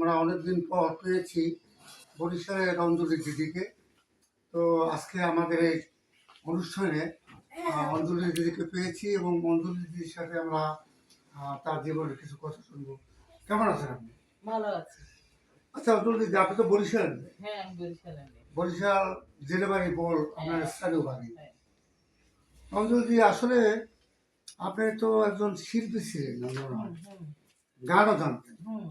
আমরা অনেকদিন পর পেয়েছি বরিশালের অঞ্জলি দিদিকে। তো আজকে আমাদের এই অনুষ্ঠানে অঞ্জলি দিদিকে পেয়েছি এবং অঞ্জলি দিদির সাথে আমরা তার জীবনের কিছু কথা শুনবো। কেমন আছেন আপনি? ভালো আছি। আচ্ছা অঞ্জলি দিদি, আপনি তো বরিশাল, হ্যাঁ, আমি বরিশালে নেই। বরিশাল জেলে বাড়ি বল আপনার স্থানীয় বাড়ি। হ্যাঁ। অঞ্জলি দিদি, আসলে আপনি তো একজন শিল্পী ছিলেন, আমার মনে হয়। হুম, গানও জানতেন। হুম।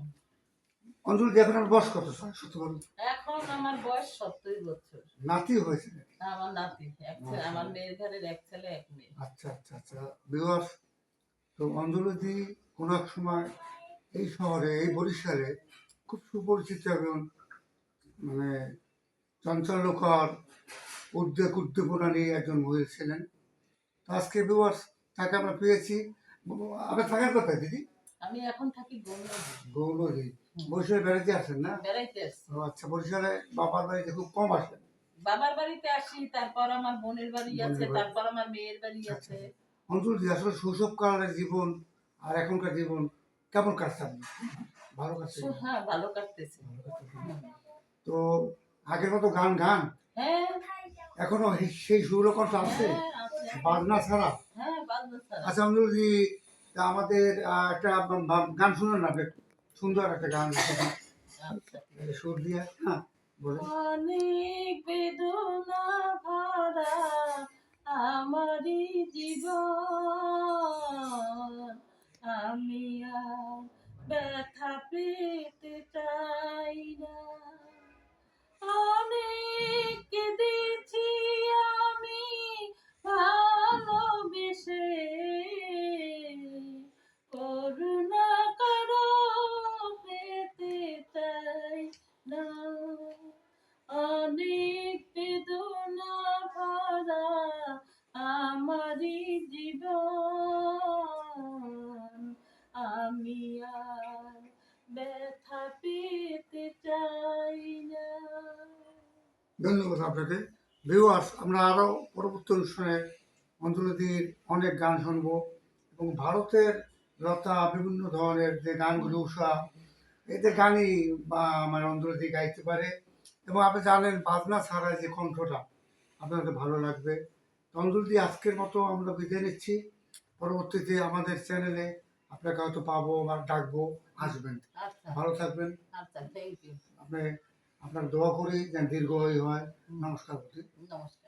অঞ্জলি দি, এখন আমার বয়স কত স্যার, সত্যি বলুন? এখন আমার বয়স 70 বছর। নাতি হয়েছে? আমার নাতি, এক ছেলে, আমার মেয়ের ঘরের এক ছেলে এক মেয়ে। আচ্ছা আচ্ছা আচ্ছা, ভিউয়ার্স, তো অঞ্জলি দি কোনো এক সময় এই শহরে, এই বরিশালে খুব সুপরিচিত এবং মানে চাঞ্চল্যকর উদ্দীপনা নিয়ে একজন মহিলা ছিলেন। তো আজকে ভিউয়ার্স, তাকে আমরা পেয়েছি। আপনার থাকার কোথায় দিদি? আমি এখন থাকি গৌরনদী। গৌরী। বরিশালে বেড়াতে আসেন না? বেড়াইতে আসছি। ও আচ্ছা, বরিশালে বাবার বাড়িতে খুব কম আসেন? বাবার বাড়িতে আসি, তারপর আমার বোনের বাড়ি আছে, বোনের বাড়ি। তারপর আমার মেয়ের বাড়ি আছে। অঞ্জলি দি, আসলে শৈশবকালের জীবন আর এখনকার জীবন কেমন কাটছে আপনার? ভালো কাটছে? হ্যাঁ, ভালো কাটতেছে। তো আগের মতো গান গান হ্যাঁ, এখনো সেই সুরকণ্ঠ আছে, হ্যাঁ, আছে। বাজনা ছাড়া? হ্যাঁ, বাজনা ছাড়া। আচ্ছা অঞ্জলি দি, তা আমাদের একটা গান শুনুন না, আপনি সুন্দর একটা গান আচ্ছা। সুর দিয়ে। হ্যাঁ, বলুন। অনেক বেদনা ভরা আমারই জীবন, আমি আর ব্যথা পেতে চাই না। অনেক কেঁদেছি আমি ভালোবেসে, করুণা করো পেতে চাই না। অনেক বেদনা ভরা আমারই জীবন, আমি আর ব্যথা পেতে চাই না। ধন্যবাদ আপনাকে। ভিউয়ার্স, আমরা আরও পরবর্তী অনুষ্ঠানে অঞ্জলিদির অনেক গান শুনবো এবং ভারতের লতা, বিভিন্ন ধরনের যে গানগুলো, উষা, এদের গানই বা আমার অঞ্জলিদি গাইতে পারে এবং আপনি জানেন বাজনা ছাড়া যে কণ্ঠটা আপনাদের ভালো লাগবে। তো অঞ্জলিদি, আজকের মতো আমরা বিদায় নিচ্ছি। পরবর্তীতে আমাদের চ্যানেলে আপনাকে হয়তো পাবো বা ডাকবো, আসবেন। আচ্ছা, ভালো থাকবেন। আচ্ছা, থ্যাংক ইউ। আপনি আপনার দোয়া করি যেন দীর্ঘায়ু হয়। নমস্কার। নমস্কার।